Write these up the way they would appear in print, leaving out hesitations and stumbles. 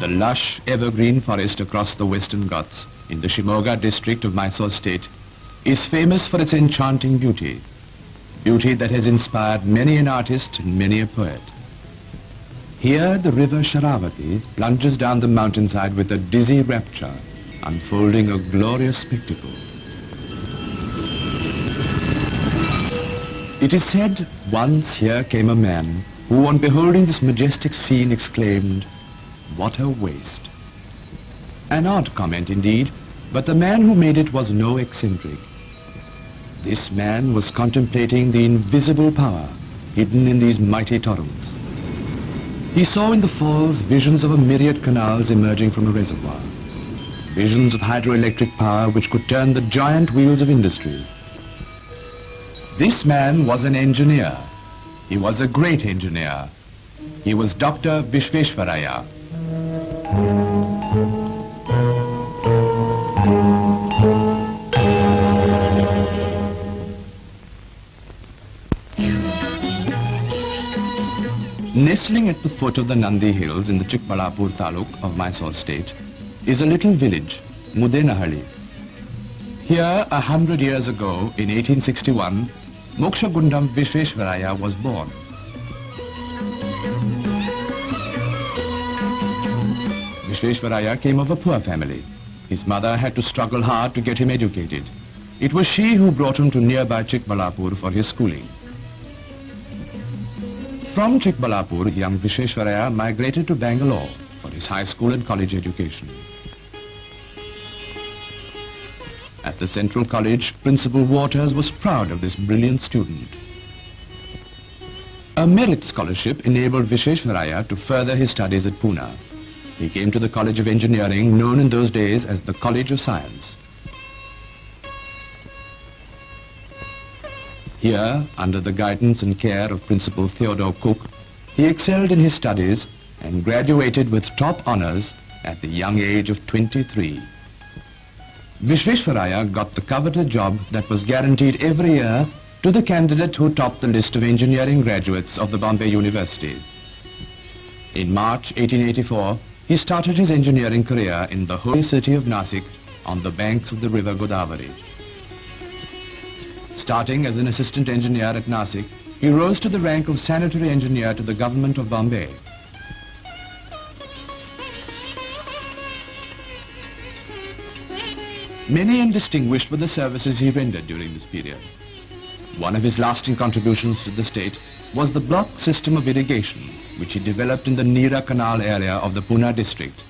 The lush evergreen forest across the western Ghats in the Shimoga district of Mysore state is famous for its enchanting beauty, beauty that has inspired many an artist and many a poet. Here the river Sharavati plunges down the mountainside with a dizzy rapture, unfolding a glorious spectacle. It is said once here came a man who on beholding this majestic scene exclaimed, "What a waste." An odd comment indeed, but the man who made it was no eccentric. This man was contemplating the invisible power hidden in these mighty torrents. He saw in the falls visions of a myriad canals emerging from a reservoir, visions of hydroelectric power which could turn the giant wheels of industry. This man was an engineer. He was a great engineer. He was Dr. Vishweshwaraiah. Nestling at the foot of the Nandi Hills in the Chikbalapur Taluk of Mysore state is a little village, Mudenahalli. Here, 100 years ago, in 1861, Mokshagundam Vishweshwaraiah was born. Vishweshwaraiah came of a poor family. His mother had to struggle hard to get him educated. It was she who brought him to nearby Chikbalapur for his schooling. From Chikbalapur, young Vishweshwaraiah migrated to Bangalore for his high school and college education. At the Central College, Principal Waters was proud of this brilliant student. A merit scholarship enabled Vishweshwaraiah to further his studies at Pune. He came to the College of Engineering, known in those days as the College of Science. Here, under the guidance and care of Principal Theodore Cook, he excelled in his studies and graduated with top honors at the young age of 23. Vishweshwaraiah got the coveted job that was guaranteed every year to the candidate who topped the list of engineering graduates of the Bombay University. In March 1884, he started his engineering career in the holy city of Nasik on the banks of the river Godavari. Starting as an assistant engineer at Nasik, he rose to the rank of sanitary engineer to the government of Bombay. Many and distinguished were the services he rendered during this period. One of his lasting contributions to the state was the block system of irrigation, which he developed in the Neera Canal area of the Pune district.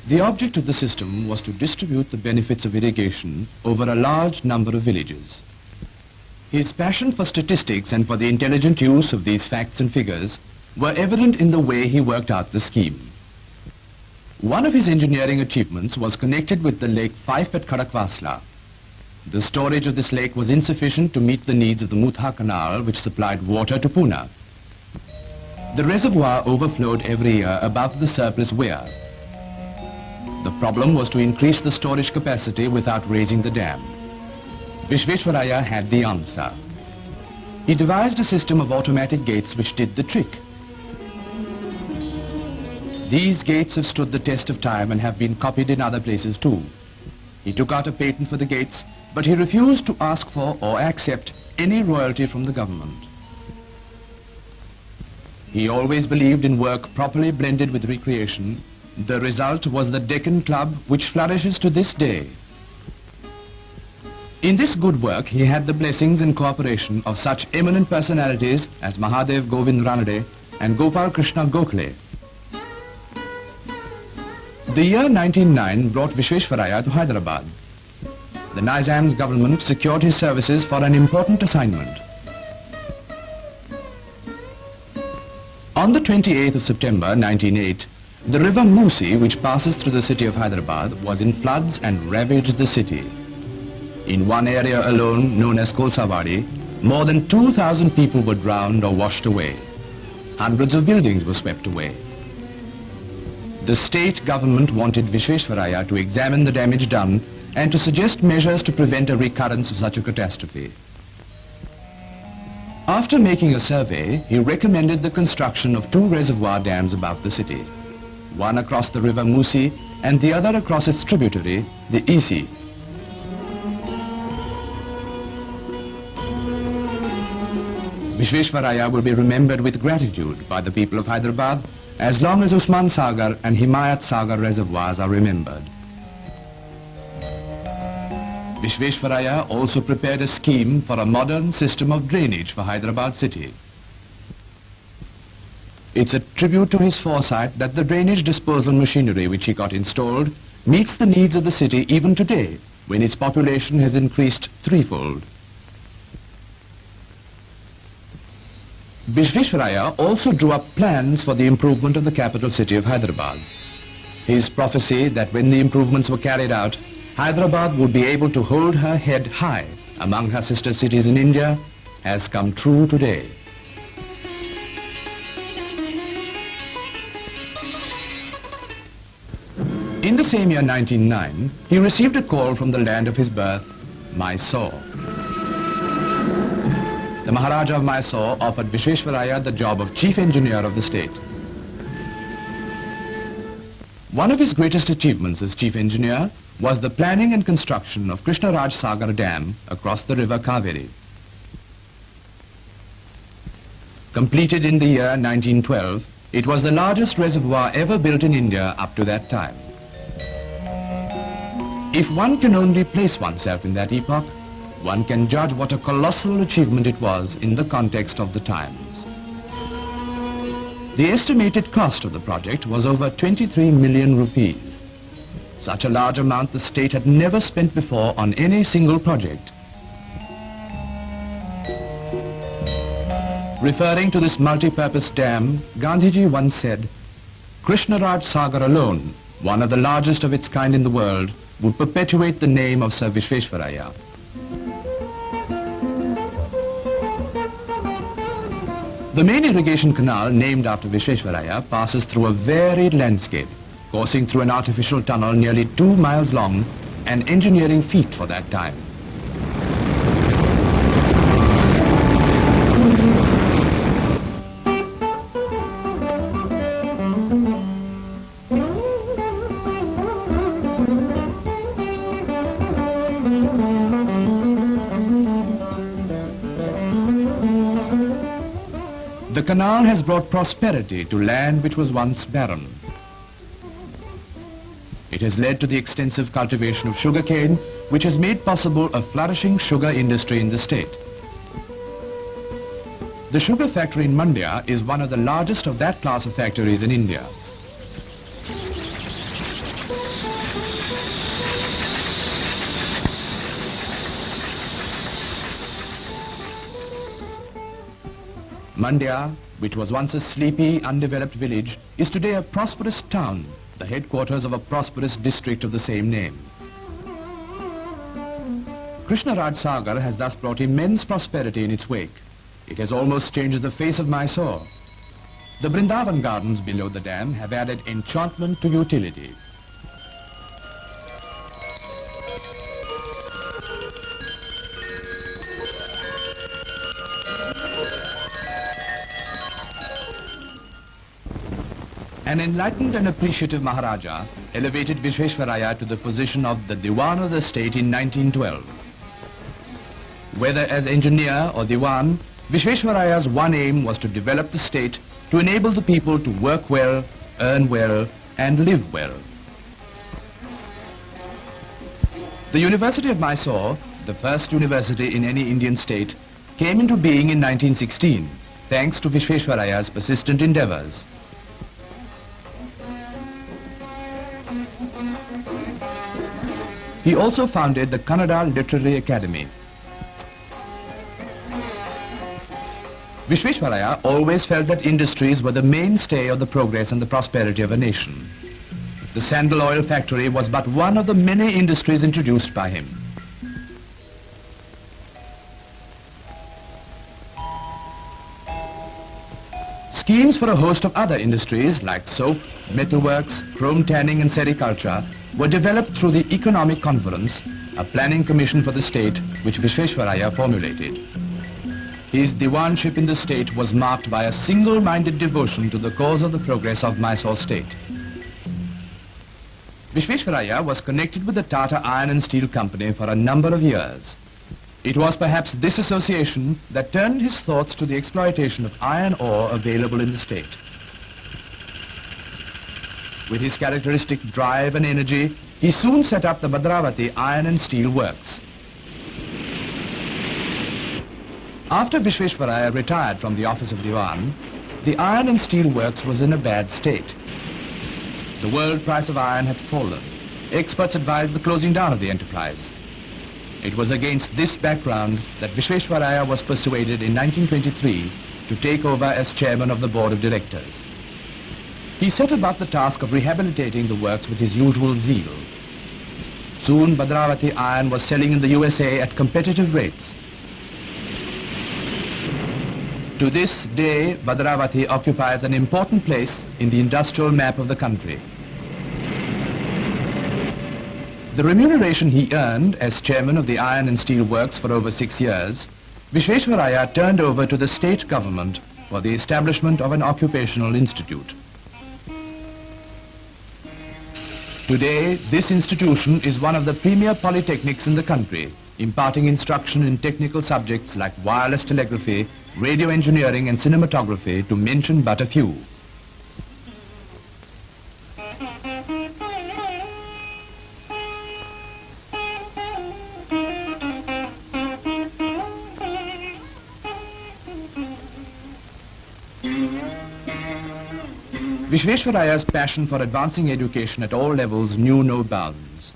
The object of the system was to distribute the benefits of irrigation over a large number of villages. His passion for statistics and for the intelligent use of these facts and figures were evident in the way he worked out the scheme. One of his engineering achievements was connected with the lake Fife at Khadakwasla. The storage of this lake was insufficient to meet the needs of the Mutha Canal, which supplied water to Pune. The reservoir overflowed every year above the surplus weir. The problem was to increase the storage capacity without raising the dam. Vishweshwaraiah had the answer. He devised a system of automatic gates which did the trick. These gates have stood the test of time and have been copied in other places too. He took out a patent for the gates, but he refused to ask for or accept any royalty from the government. He always believed in work properly blended with recreation. The result was the Deccan Club, which flourishes to this day. In this good work, he had the blessings and cooperation of such eminent personalities as Mahadev Govind Ranade and Gopal Krishna Gokhale. The year 1909 brought Vishweshwaraiah to Hyderabad. The Nizam's government secured his services for an important assignment. On the 28th of September 1908, the river Musi, which passes through the city of Hyderabad, was in floods and ravaged the city. In one area alone, known as Kolsawadi, more than 2,000 people were drowned or washed away. Hundreds of buildings were swept away. The state government wanted Vishweshwaraiah to examine the damage done and to suggest measures to prevent a recurrence of such a catastrophe. After making a survey, he recommended the construction of 2 reservoir dams above the city. one across the river Musi and the other across its tributary, the Isi. Vishweshwaraiah will be remembered with gratitude by the people of Hyderabad as long as Usman Sagar and Himayat Sagar reservoirs are remembered. Vishweshwaraiah also prepared a scheme for a modern system of drainage for Hyderabad city. It's a tribute to his foresight that the drainage disposal machinery which he got installed meets the needs of the city even today, when its population has increased threefold. Vishweshwaraiah also drew up plans for the improvement of the capital city of Hyderabad. His prophecy that when the improvements were carried out, Hyderabad would be able to hold her head high among her sister cities in India has come true today. In the same year 1909, he received a call from the land of his birth, Mysore. The Maharaja of Mysore offered Vishweshwaraiah the job of chief engineer of the state. One of his greatest achievements as chief engineer was the planning and construction of Krishnaraj Sagar Dam across the river Kaveri. Completed in the year 1912, it was the largest reservoir ever built in India up to that time. If one can only place oneself in that epoch, one can judge what a colossal achievement it was in the context of the times. The estimated cost of the project was over 23 million rupees. Such a large amount the state had never spent before on any single project. Referring to this multi-purpose dam, Gandhiji once said, Krishnaraj Sagar alone, one of the largest of its kind in the world, would perpetuate the name of Sir Vishweshwaraiah. The main irrigation canal named after Vishweshwaraiah passes through a varied landscape, coursing through an artificial tunnel nearly 2 miles long, an engineering feat for that time. The canal has brought prosperity to land which was once barren. It has led to the extensive cultivation of sugarcane, which has made possible a flourishing sugar industry in the state. The sugar factory in Mandya is one of the largest of that class of factories in India. Mandya, which was once a sleepy, undeveloped village, is today a prosperous town, the headquarters of a prosperous district of the same name. Krishnaraj Sagar has thus brought immense prosperity in its wake. It has almost changed the face of Mysore. The Vrindavan gardens below the dam have added enchantment to utility. An enlightened and appreciative Maharaja elevated Vishweshwaraiah to the position of the Diwan of the state in 1912. Whether as engineer or Diwan, Vishweshwaraiah's one aim was to develop the state to enable the people to work well, earn well, and live well. The University of Mysore, the first university in any Indian state, came into being in 1916, thanks to Vishweshwaraiah's persistent endeavors. He also founded the Kannada Literary Academy. Vishweshwaraiah always felt that industries were the mainstay of the progress and the prosperity of a nation. The sandal oil factory was but one of the many industries introduced by him. Schemes for a host of other industries like soap, metalworks, chrome tanning and sericulture were developed through the Economic Conference, a planning commission for the state which Vishweshwaraiah formulated. His diwanship in the state was marked by a single-minded devotion to the cause of the progress of Mysore state. Vishweshwaraiah was connected with the Tata Iron and Steel Company for a number of years. It was perhaps this association that turned his thoughts to the exploitation of iron ore available in the state. With his characteristic drive and energy, he soon set up the Bhadravati Iron and Steel Works. After Vishweshwaraiah retired from the office of Diwan, the Iron and Steel Works was in a bad state. The world price of iron had fallen. Experts advised the closing down of the enterprise. It was against this background that Vishweshwaraiah was persuaded in 1923 to take over as chairman of the board of directors. He set about the task of rehabilitating the works with his usual zeal. Soon Bhadravati iron was selling in the USA at competitive rates. To this day, Bhadravati occupies an important place in the industrial map of the country. The remuneration he earned as chairman of the Iron and Steel Works for over 6 years, Vishweshwaraiah turned over to the state government for the establishment of an occupational institute. Today, this institution is one of the premier polytechnics in the country, imparting instruction in technical subjects like wireless telegraphy, radio engineering and cinematography, to mention but a few. Vishweshwaraiah's passion for advancing education at all levels knew no bounds.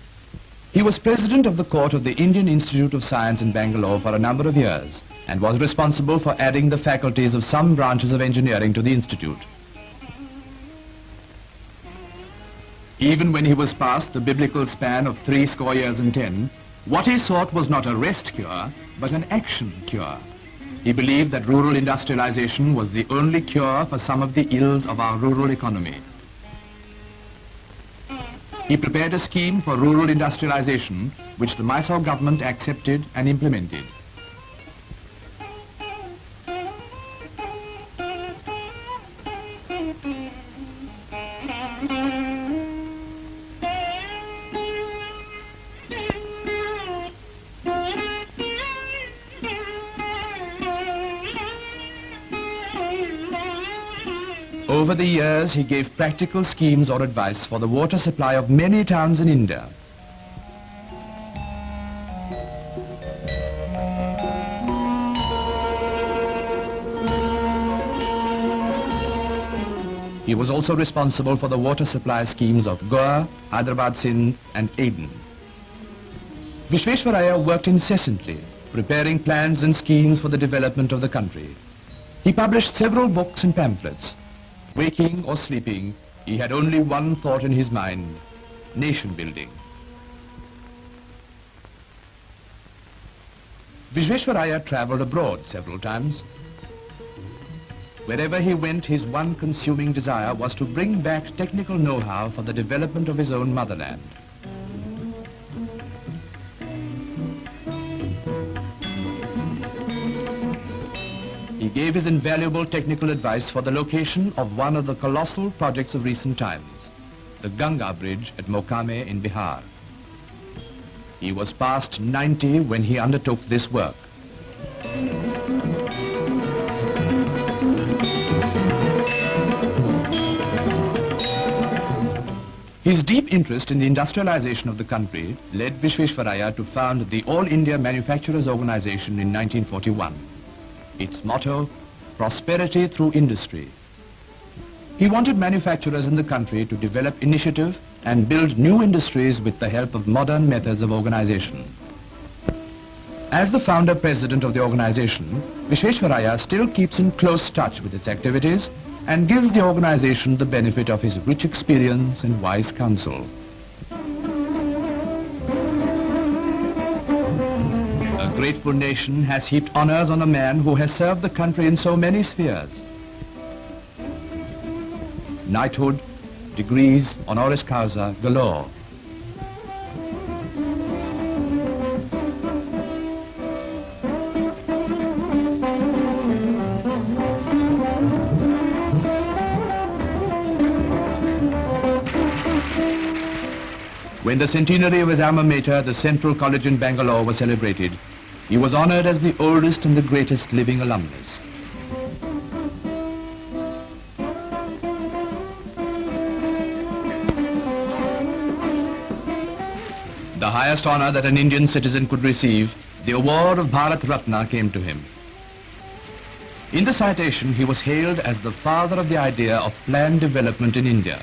He was president of the court of the Indian Institute of Science in Bangalore for a number of years and was responsible for adding the faculties of some branches of engineering to the institute. Even when he was past the biblical span of 60 years and 10, what he sought was not a rest cure, but an action cure. He believed that rural industrialization was the only cure for some of the ills of our rural economy. He prepared a scheme for rural industrialization, which the Mysore government accepted and implemented. Over the years, he gave practical schemes or advice for the water supply of many towns in India. He was also responsible for the water supply schemes of Goa, Hyderabad, Sindh and Aden. Vishweshwaraiah worked incessantly, preparing plans and schemes for the development of the country. He published several books and pamphlets. Waking or sleeping, he had only one thought in his mind: nation building. Vishweshwaraiah traveled abroad several times. Wherever he went, his one consuming desire was to bring back technical know-how for the development of his own motherland. He gave his invaluable technical advice for the location of one of the colossal projects of recent times, the Ganga Bridge at Mokame in Bihar. He was past 90 when he undertook this work. His deep interest in the industrialization of the country led Vishweshwaraiah to found the All India Manufacturers Organization in 1941. Its motto, prosperity through industry. He wanted manufacturers in the country to develop initiative and build new industries with the help of modern methods of organization. As the founder president of the organization, Vishweshwaraiah still keeps in close touch with its activities and gives the organization the benefit of his rich experience and wise counsel. A grateful nation has heaped honors on a man who has served the country in so many spheres. Knighthood, degrees, honoris causa galore. When the centenary of his alma mater, the Central College in Bangalore, was celebrated, he was honored as the oldest and the greatest living alumnus. The highest honor that an Indian citizen could receive, the award of Bharat Ratna, came to him. In the citation, he was hailed as the father of the idea of planned development in India.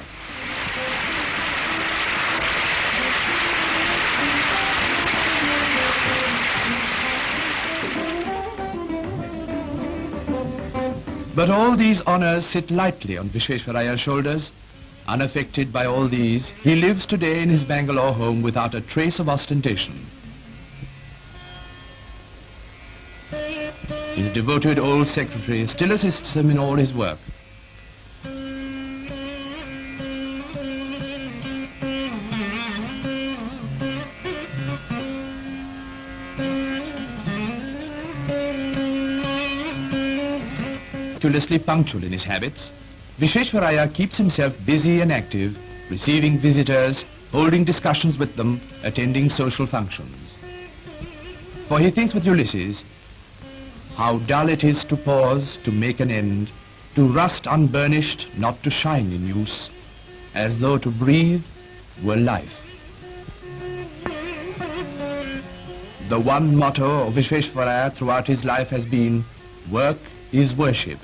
But all these honors sit lightly on Vishweshwaraiah's shoulders. Unaffected by all these, he lives today in his Bangalore home without a trace of ostentation. His devoted old secretary still assists him in all his work. Meticulously punctual in his habits, Vishweshwaraiah keeps himself busy and active, receiving visitors, holding discussions with them, attending social functions. For he thinks with Ulysses, how dull it is to pause, to make an end, to rust unburnished, not to shine in use, as though to breathe were life. The one motto of Vishweshwaraiah throughout his life has been, work is worship.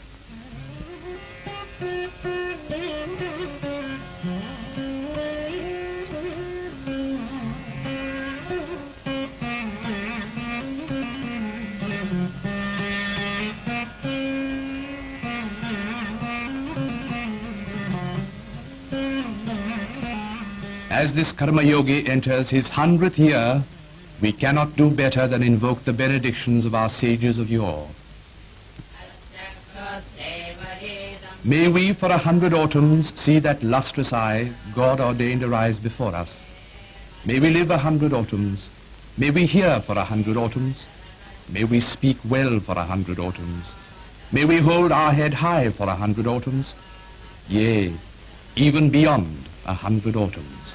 As this Karma Yogi enters his 100th year, we cannot do better than invoke the benedictions of our sages of yore. May we for 100 autumns see that lustrous eye God ordained arise before us. May we live 100 autumns. May we hear for 100 autumns. May we speak well for 100 autumns. May we hold our head high for 100 autumns. Yea, even beyond 100 autumns.